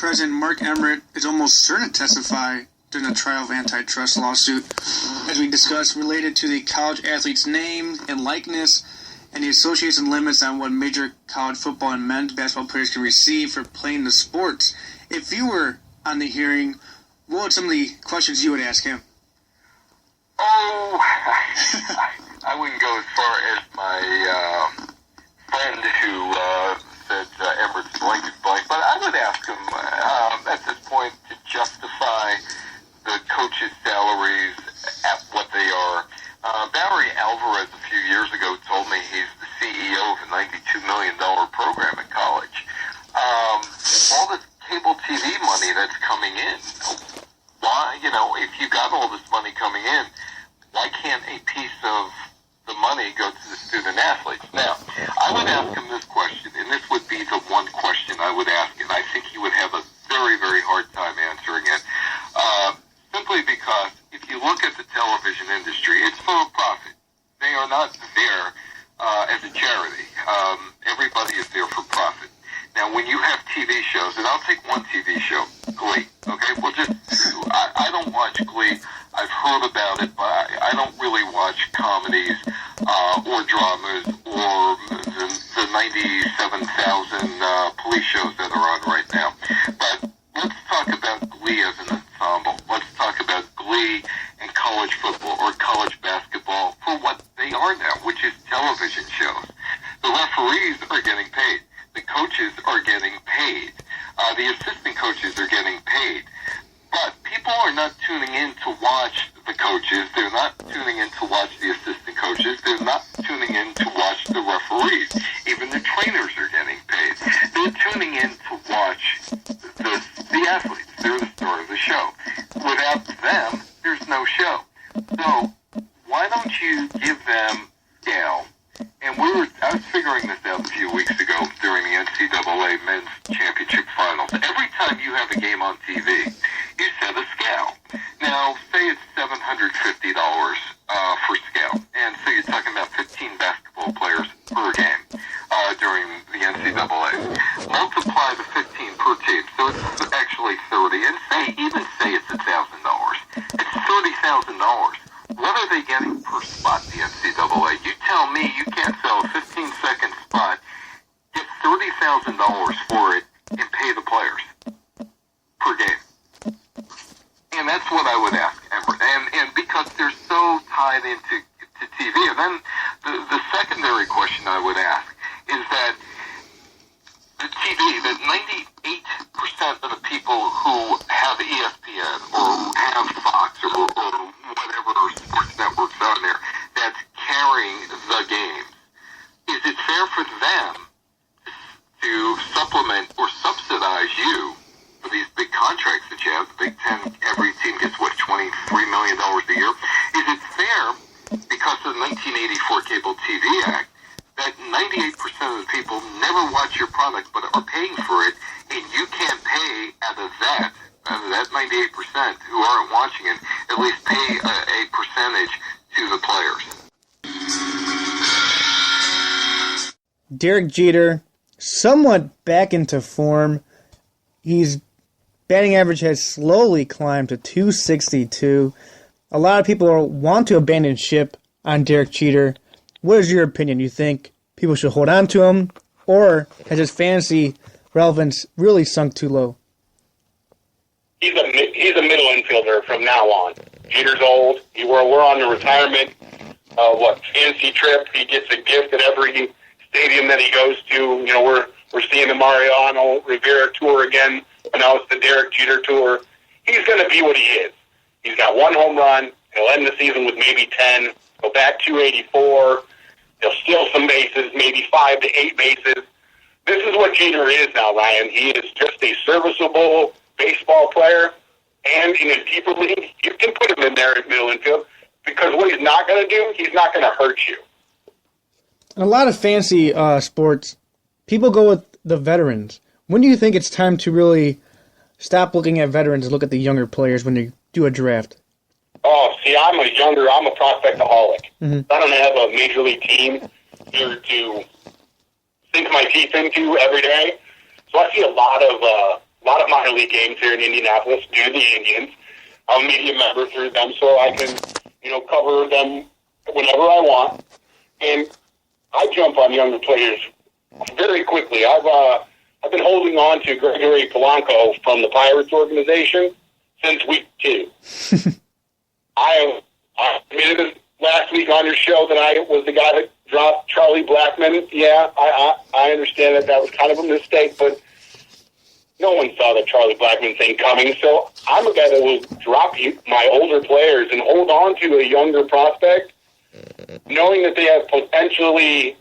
President Mark Emmert is almost certain to testify during the trial of antitrust lawsuit, as we discussed, related to the college athlete's name and likeness and the association limits on what major college football and men's basketball players can receive for playing the sports. If you were on the hearing, what would some of the questions you would ask him? Oh, I wouldn't go as far as my friend who said Emmert's blank is blank, but I would ask him at this point to justify the coaches' salaries at what they are. Barry Alvarez a few years ago told me he's the CEO of a $92 million program in college. All this cable TV money that's coming in, why, if you got all this money coming in, why can't a piece of the money go to the student athletes? Now, I would ask him this question, and this would be the one question I would ask, and I think he would have a very, very hard time answering it. Simply because if you look at the television industry, it's for profit. They are not there as a charity. Everybody is there for profit. Now, when you have TV shows, and I'll take one TV show, Glee, okay? I don't watch Glee. I've heard about it, but I don't really watch comedies or dramas or the 97,000 police shows that are on right now. But let's talk about Glee as an ensemble. Let's talk about Glee and college football or college basketball for what they are now, which is television shows. The referees are getting paid. The coaches are getting paid. The assistant coaches are getting paid. But people are not tuning in to watch the coaches. They're not tuning in to watch the assistant coaches. They're not tuning in to watch the referees. Even the trainers are getting paid. They're tuning in to watch the athletes. They're the star of the show. Without them, there's no show. So why don't you give them scale? And I was figuring this out a few weeks ago during the NCAA Men's Championship Finals. Every time you have a game on TV, you set a scale. Now, say it's $750 for scale. And so you're talking about 15 basketball players per game during the NCAA. Multiply the 15 per team, so it's actually 30. And say it's $1,000. It's $30,000. What are they getting per spot, the NCAA? You tell me you can't sell a 15-second spot, get $30,000 for it, and pay the players per game. And that's what I would ask, Emmert. And because they're so tied into TV. And then the secondary question I would ask is that the TV, that 98% of the people who have ESPN or have Fox or whatever sports networks on there that's carrying the games, is it fair for them to supplement or subsidize you for these big contracts that you have? The Big Ten, every team gets, $23 million a year? Is it fair, because of the 1984 Cable TV Act, that 98% of the people never watch your product but are paying for it, and you can't pay out of that 98% who aren't watching it, at least pay a percentage to the players? Derek Jeter, somewhat back into form. His batting average has slowly climbed to .262. A lot of people want to abandon ship on Derek Jeter. What is your opinion? You think people should hold on to him, or has his fantasy relevance really sunk too low? He's a middle infielder from now on. Jeter's old. We're on the retirement fancy trip. He gets a gift at every stadium that he goes to. We're seeing the Mariano Rivera tour again. Now it's the Derek Jeter tour. He's going to be what he is. He's got one home run. He'll end the season with maybe 10. Go back 284. He'll steal some bases, maybe 5 to 8 bases. This is what Jeter is now, Ryan. He is just a serviceable baseball player. And in a deeper league, you can put him in there at middle infield, because what he's not going to do, he's not going to hurt you. In a lot of fancy sports, people go with the veterans. When do you think it's time to really stop looking at veterans and look at the younger players when you do a draft? Oh, see, I'm a prospectaholic. Mm-hmm. I don't have a major league team here to sink my teeth into every day. So I see a lot of a lot of minor leage games here in Indianapolis due to the Indians. I'm a media member through them, so I can, cover them whenever I want. And I jump on younger players very quickly. I've been holding on to Gregory Polanco from the Pirates organization since week 2. I admitted it last week on your show that I was the guy that dropped Charlie Blackmon. Yeah, I understand that was kind of a mistake, but no one saw the Charlie Blackmon thing coming. So I'm a guy that will drop my older players and hold on to a younger prospect, knowing that they have potentially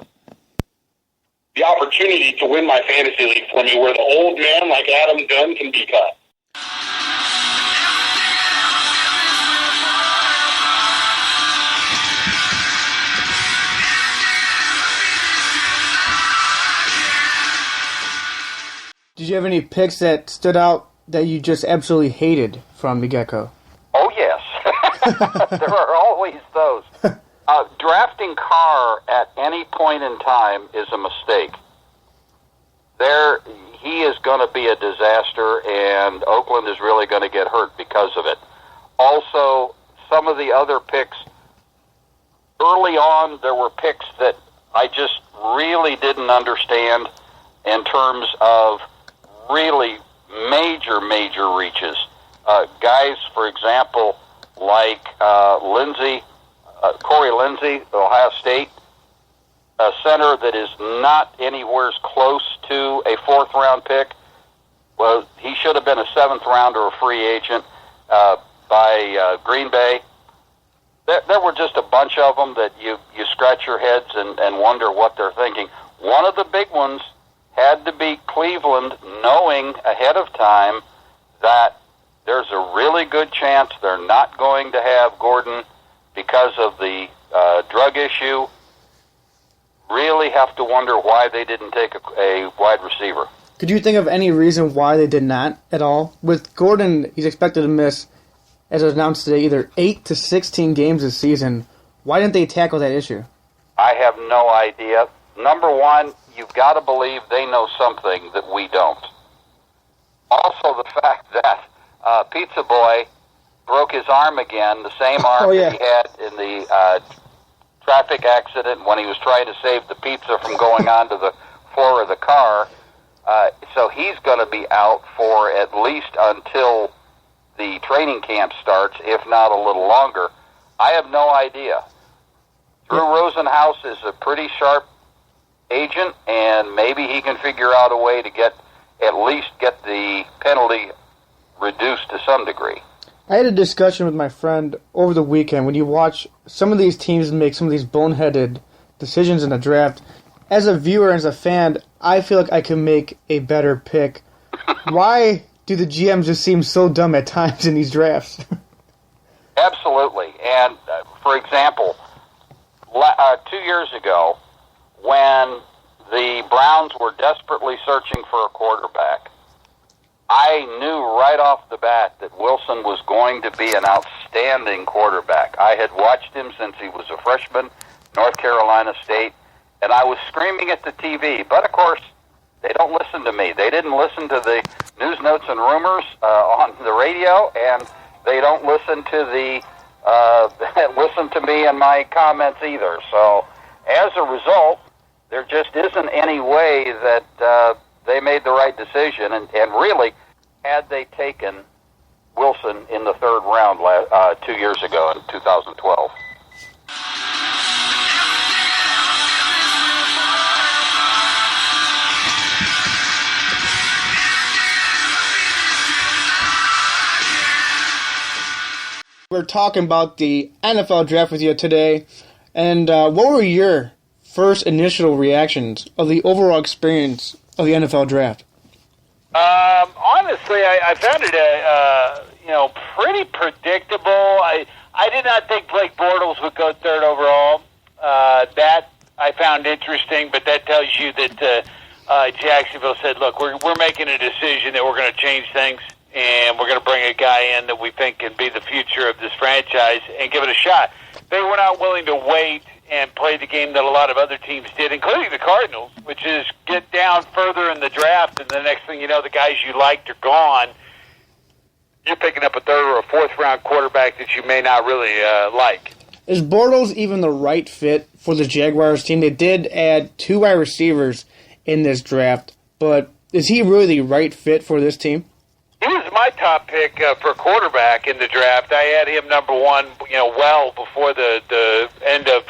the opportunity to win my fantasy league for me, where the old man like Adam Dunn can be cut. Did you have any picks that stood out that you just absolutely hated from the get-go? Oh, yes. There are always those. Drafting Carr at any point in time is a mistake. He is going to be a disaster, and Oakland is really going to get hurt because of it. Also, some of the other picks, early on, there were picks that I just really didn't understand in terms of really major reaches. Guys, for example, like Corey Lindsey, Ohio State, a center that is not anywhere close to a 4th-round pick. Well, he should have been a 7th-rounder or a free agent by Green Bay. There were just a bunch of them that you scratch your heads and wonder what they're thinking. One of the big ones had to be Cleveland, knowing ahead of time that there's a really good chance they're not going to have Gordon because of the drug issue. Really have to wonder why they didn't take a wide receiver. Could you think of any reason why they did not at all? With Gordon, he's expected to miss, as it was announced today, either 8 to 16 games this season. Why didn't they tackle that issue? I have no idea. Number one, you've got to believe they know something that we don't. Also, the fact that Pizza Boy broke his arm again, the same arm that he had in the traffic accident when he was trying to save the pizza from going onto the floor of the car. So he's going to be out for at least until the training camp starts, if not a little longer. I have no idea. Drew Rosenhaus is a pretty sharp agent, and maybe he can figure out a way to at least get the penalty reduced to some degree. I had a discussion with my friend over the weekend. When you watch some of these teams make some of these boneheaded decisions in the draft, as a viewer, as a fan, I feel like I can make a better pick. Why do the GMs just seem so dumb at times in these drafts? Absolutely. And, for example, 2 years ago, when the Browns were desperately searching for a quarterback, I knew right off the bat that Wilson was going to be an outstanding quarterback. I had watched him since he was a freshman, North Carolina State, and I was screaming at the TV. But, of course, they don't listen to me. They didn't listen to the news, notes, and rumors on the radio, and they don't listen to listen to me and my comments either. So, as a result, there just isn't any way that they made the right decision. And really, had they taken Wilson in the 3rd round 2 years ago in 2012. We're talking about the NFL draft with you today, and what were your first initial reactions of the overall experience of the NFL draft? Honestly, I found it pretty predictable. I did not think Blake Bortles would go 3rd overall. That I found interesting, but that tells you that Jacksonville said, "Look, we're making a decision that we're going to change things, and we're going to bring a guy in that we think can be the future of this franchise and give it a shot." they were not willing to wait and play the game that a lot of other teams did, including the Cardinals, which is get down further in the draft, and the next thing you know, the guys you liked are gone. You're picking up a third or a fourth-round quarterback that you may not really like. Is Bortles even the right fit for the Jaguars team? They did add 2 wide receivers in this draft, but is he really the right fit for this team? He was my top pick for quarterback in the draft. I had him number 1, well before the end of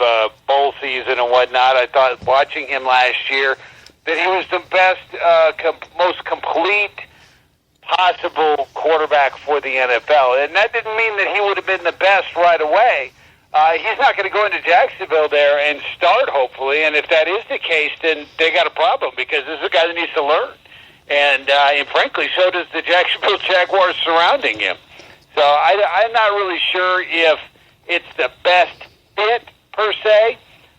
bowl season and whatnot. I thought watching him last year that he was the best, most complete possible quarterback for the NFL. And that didn't mean that he would have been the best right away. He's not going to go into Jacksonville there and start, hopefully. And if that is the case, then they got a problem because this is a guy that needs to learn. And frankly, so does the Jacksonville Jaguars surrounding him. So I'm not really sure if it's the best fit, per se,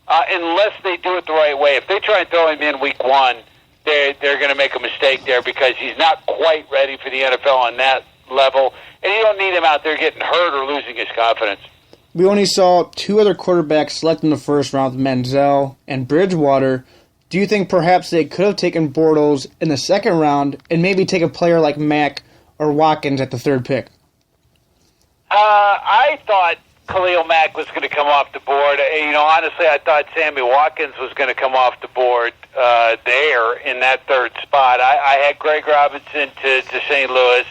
unless they do it the right way. If they try and throw him in week 1, they're going to make a mistake there because he's not quite ready for the NFL on that level. And you don't need him out there getting hurt or losing his confidence. We only saw 2 other quarterbacks selected in the first round, Manziel and Bridgewater. Do you think perhaps they could have taken Bortles in the second round and maybe take a player like Mack or Watkins at the 3rd pick? I thought Khalil Mack was going to come off the board. Honestly, I thought Sammy Watkins was going to come off the board there in that 3rd spot. I had Greg Robinson to St. Louis,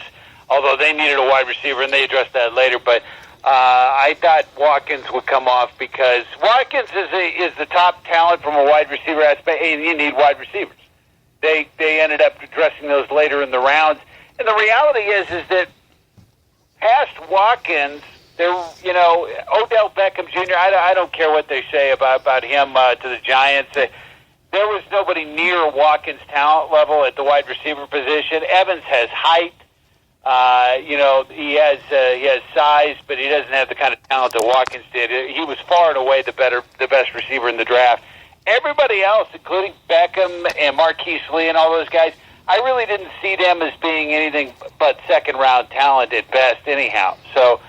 although they needed a wide receiver, and they addressed that later. But I thought Watkins would come off because Watkins is the top talent from a wide receiver aspect, and you need wide receivers. They ended up addressing those later in the rounds. And the reality is that past Watkins, Odell Beckham Jr., I don't care what they say about him to the Giants. There was nobody near Watkins' talent level at the wide receiver position. Evans has height. He has size, but he doesn't have the kind of talent that Watkins did. He was far and away the best receiver in the draft. Everybody else, including Beckham and Marquise Lee and all those guys, I really didn't see them as being anything but second-round talent at best anyhow. So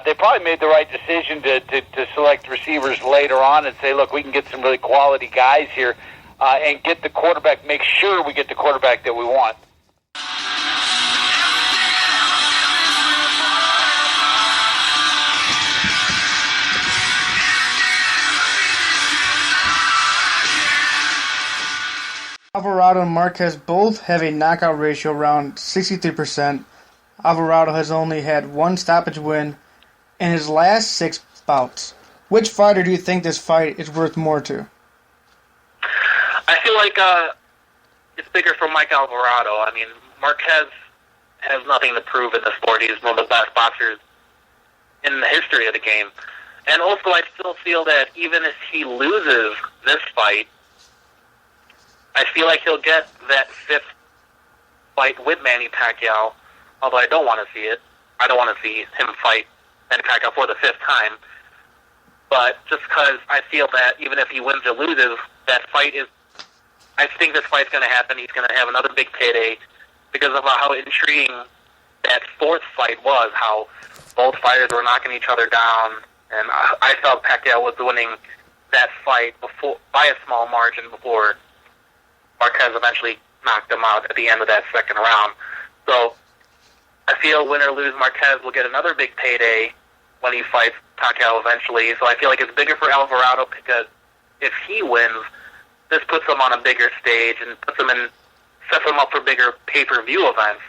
they probably made the right decision to select receivers later on and say, look, we can get some really quality guys here and get the quarterback, make sure we get the quarterback that we want. Alvarado and Marquez both have a knockout ratio around 63%. Alvarado has only had 1 stoppage win in his last 6 bouts. Which fighter do you think this fight is worth more to? I feel like it's bigger for Mike Alvarado. I mean, Marquez has nothing to prove in the sport. He's one of the best boxers in the history of the game. And also, I still feel that even if he loses this fight, I feel like he'll get that 5th fight with Manny Pacquiao, although I don't want to see it. I don't want to see him fight Manny Pacquiao for the 5th time. But just because I feel that even if he wins or loses, that fight is... I think this fight's going to happen. He's going to have another big payday because of how intriguing that 4th fight was, how both fighters were knocking each other down. And I felt Pacquiao was winning that fight by a small margin before Marquez eventually knocked him out at the end of that 2nd round. So I feel win or lose, Marquez will get another big payday when he fights Pacquiao eventually. So I feel like it's bigger for Alvarado because if he wins, this puts him on a bigger stage and sets him up for bigger pay-per-view events,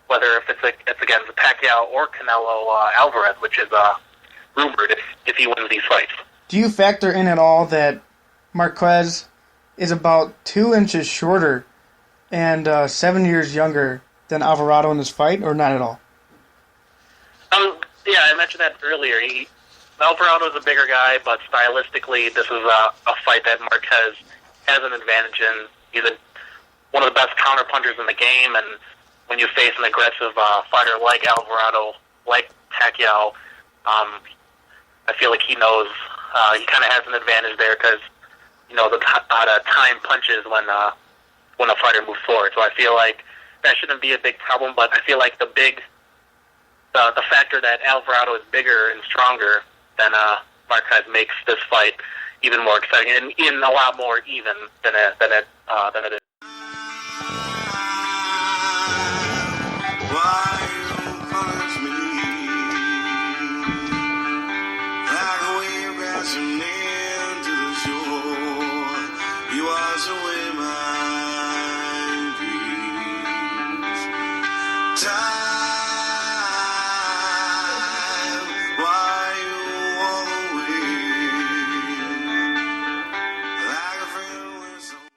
whether if it's against Pacquiao or Canelo Alvarez, which is rumored if he wins these fights. Do you factor in at all that Marquez is about 2 inches shorter and 7 years younger than Alvarado in this fight, or not at all? Yeah, I mentioned that earlier. Alvarado's a bigger guy, but stylistically, this is a fight that Marquez has an advantage in. He's one of the best counterpunchers in the game, and when you face an aggressive fighter like Alvarado, like Pacquiao, I feel like he knows he kind of has an advantage there because the time punches when a fighter moves forward. So I feel like that shouldn't be a big problem. But I feel like the factor that Alvarado is bigger and stronger than Marquez makes this fight even more exciting and even a lot more even than it is.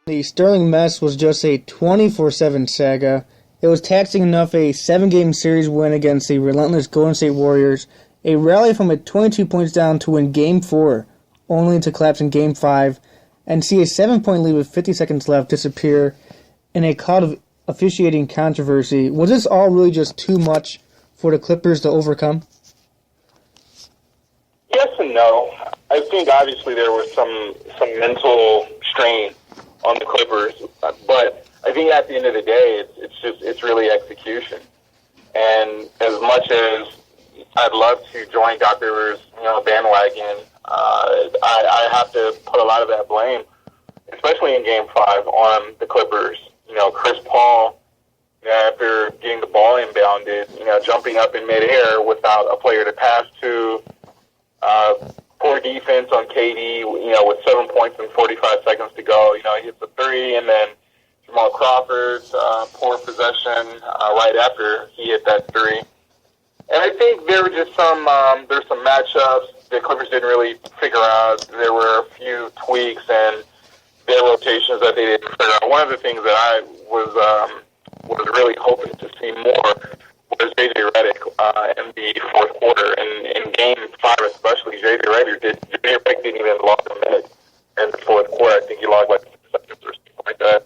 The Sterling mess was just a 24/7 saga. It was taxing enough a 7-game series win against the relentless Golden State Warriors, a rally from a 22 points down to win Game 4, only to collapse in Game 5, and see a 7-point lead with 50 seconds left disappear in a cloud of officiating controversy. Was this all really just too much for the Clippers to overcome? Yes and no. I think obviously there was some mental strain on the Clippers, but I think at the end of the day, it's really execution. And as much as I'd love to join Doc Rivers, bandwagon, I have to put a lot of that blame, especially in Game 5, on the Clippers. Chris Paul, after getting the ball inbounded, jumping up in midair without a player to pass to. Poor defense on KD, with 7 points and 45 seconds to go. He hits a three, and then Jamal Crawford's poor possession right after he hit that three. And I think there were just there's some matchups the Clippers didn't really figure out. There were a few tweaks and their rotations that they didn't figure out. One of the things that I was really hoping to see more was J.J. Redick in the fourth quarter. And in Game 5 especially, J.J. Redick didn't even log a minute in the fourth quarter. I think he logged like 6 seconds or something like that.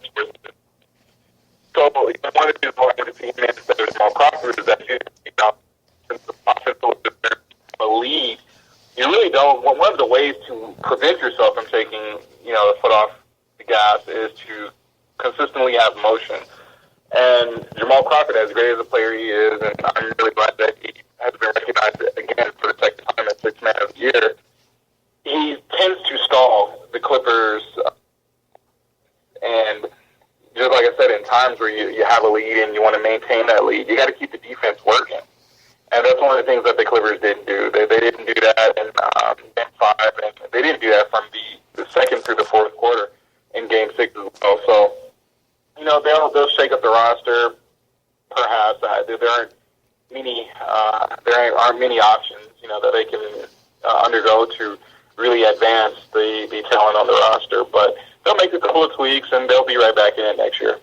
So one of the things I wanted to see him instead of Jamal Crawford is that since the offense was a lead, you really don't. One of the ways to prevent yourself from taking the foot off the gas is to consistently have motion. And Jamal Crawford, as great as a player he is, and I'm really glad that he has been recognized again for the second time as Sixth Man of the Year, he tends to stall the Clippers. And just like I said, in times where you have a lead and you want to maintain that lead, you got to keep the defense working. And that's one of the things that the Clippers didn't do. They didn't do that in Game 5, and they didn't do that from the second through the fourth quarter in Game 6 as well. So, they'll shake up the roster, perhaps. There aren't many options, that they can undergo to really advance the talent on the roster. But they'll make a couple of tweaks, and they'll be right back in it next year.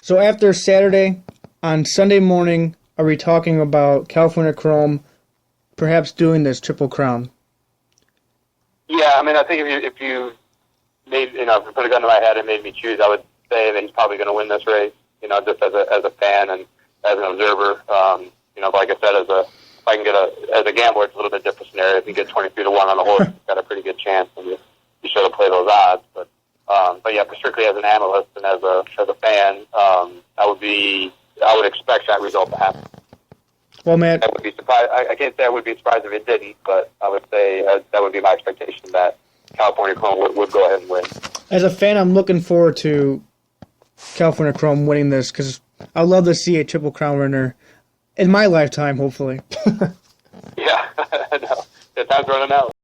So after Saturday, on Sunday morning, are we talking about California Chrome perhaps doing this Triple Crown? Yeah, I think if you made, if you put a gun to my head and made me choose, I would say that he's probably going to win this race, just as a fan and as an observer. Like I said, if I can get as a gambler, it's a little bit different scenario. If you get 23-1 on the horse, you've got a pretty good chance, and you should have played those odds. But yeah, strictly as an analyst and as a fan, I would expect that result to happen. Well, Matt, I would be surprised. I can't say I would be surprised if it didn't, but I would say that would be my expectation that California Chrome would go ahead and win. As a fan, I'm looking forward to California Chrome winning this because I'd love to see a Triple Crown winner in my lifetime, hopefully. Yeah, no, the time's running out.